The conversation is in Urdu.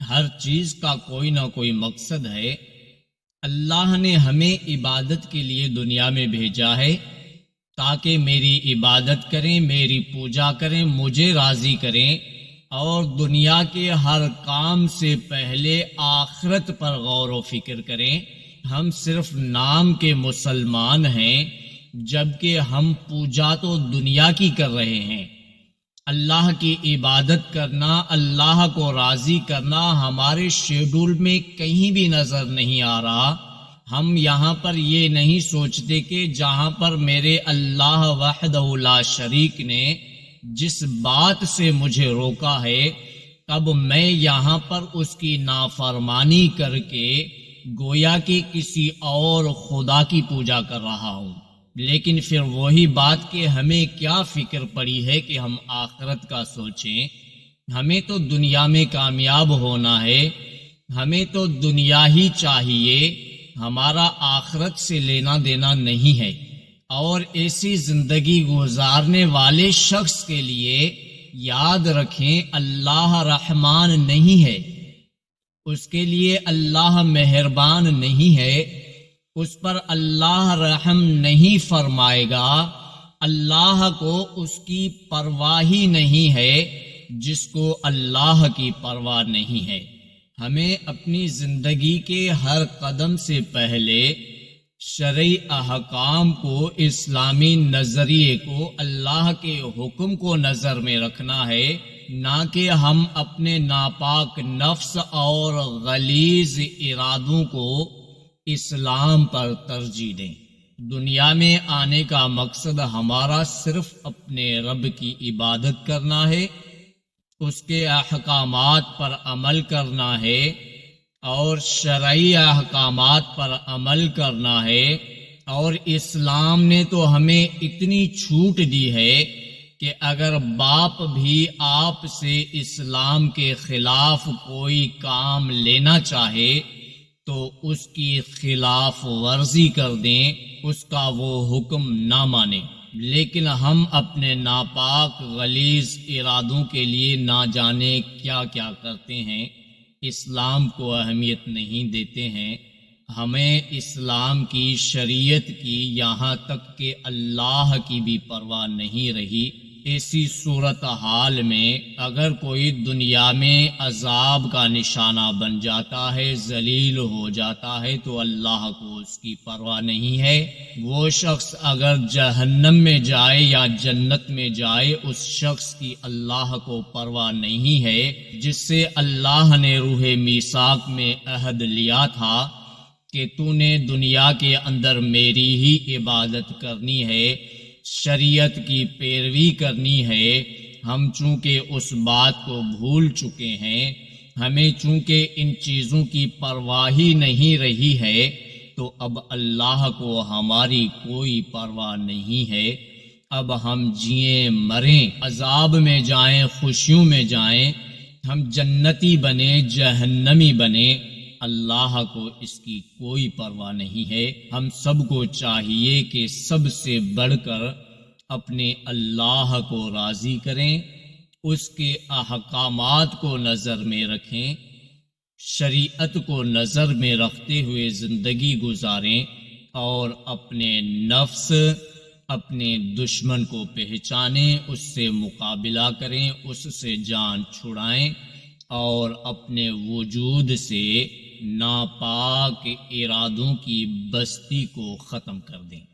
ہر چیز کا کوئی نہ کوئی مقصد ہے۔ اللہ نے ہمیں عبادت کے لیے دنیا میں بھیجا ہے تاکہ میری عبادت کریں، میری پوجا کریں، مجھے راضی کریں، اور دنیا کے ہر کام سے پہلے آخرت پر غور و فکر کریں۔ ہم صرف نام کے مسلمان ہیں، جبکہ ہم پوجا تو دنیا کی کر رہے ہیں۔ اللہ کی عبادت کرنا، اللہ کو راضی کرنا ہمارے شیڈول میں کہیں بھی نظر نہیں آ رہا۔ ہم یہاں پر یہ نہیں سوچتے کہ جہاں پر میرے اللہ وحدہ لا شریک نے جس بات سے مجھے روکا ہے، اب میں یہاں پر اس کی نافرمانی کر کے گویا کہ کسی اور خدا کی پوجا کر رہا ہوں۔ لیکن پھر وہی بات کہ ہمیں کیا فکر پڑی ہے کہ ہم آخرت کا سوچیں۔ ہمیں تو دنیا میں کامیاب ہونا ہے، ہمیں تو دنیا ہی چاہیے، ہمارا آخرت سے لینا دینا نہیں ہے۔ اور ایسی زندگی گزارنے والے شخص کے لیے یاد رکھیں، اللہ رحمان نہیں ہے، اس کے لیے اللہ مہربان نہیں ہے، اس پر اللہ رحم نہیں فرمائے گا۔ اللہ کو اس کی پرواہ ہی نہیں ہے جس کو اللہ کی پرواہ نہیں ہے۔ ہمیں اپنی زندگی کے ہر قدم سے پہلے شرعی احکام کو، اسلامی نظریے کو، اللہ کے حکم کو نظر میں رکھنا ہے، نہ کہ ہم اپنے ناپاک نفس اور غلیظ ارادوں کو اسلام پر ترجیح دیں۔ دنیا میں آنے کا مقصد ہمارا صرف اپنے رب کی عبادت کرنا ہے، اس کے احکامات پر عمل کرنا ہے، اور شرعی احکامات پر عمل کرنا ہے۔ اور اسلام نے تو ہمیں اتنی چھوٹ دی ہے کہ اگر باپ بھی آپ سے اسلام کے خلاف کوئی کام لینا چاہے تو اس کی خلاف ورزی کر دیں، اس کا وہ حکم نہ مانیں۔ لیکن ہم اپنے ناپاک غلیظ ارادوں کے لیے نہ جانے کیا کیا کرتے ہیں، اسلام کو اہمیت نہیں دیتے ہیں۔ ہمیں اسلام کی، شریعت کی، یہاں تک کہ اللہ کی بھی پرواہ نہیں رہی۔ ایسی صورتحال میں اگر کوئی دنیا میں عذاب کا نشانہ بن جاتا ہے، ذلیل ہو جاتا ہے، تو اللہ کو اس کی پرواہ نہیں ہے۔ وہ شخص اگر جہنم میں جائے یا جنت میں جائے، اس شخص کی اللہ کو پرواہ نہیں ہے، جس سے اللہ نے روح میثاق میں عہد لیا تھا کہ تو نے دنیا کے اندر میری ہی عبادت کرنی ہے، شریعت کی پیروی کرنی ہے۔ ہم چونکہ اس بات کو بھول چکے ہیں، ہمیں چونکہ ان چیزوں کی پرواہ ہی نہیں رہی ہے، تو اب اللہ کو ہماری کوئی پرواہ نہیں ہے۔ اب ہم جئیں مریں، عذاب میں جائیں، خوشیوں میں جائیں، ہم جنتی بنیں، جہنمی بنیں، اللہ کو اس کی کوئی پرواہ نہیں ہے۔ ہم سب کو چاہیے کہ سب سے بڑھ کر اپنے اللہ کو راضی کریں، اس کے احکامات کو نظر میں رکھیں، شریعت کو نظر میں رکھتے ہوئے زندگی گزاریں، اور اپنے نفس، اپنے دشمن کو پہچانیں، اس سے مقابلہ کریں، اس سے جان چھڑائیں، اور اپنے وجود سے ناپاک ارادوں کی بستی کو ختم کر دیں۔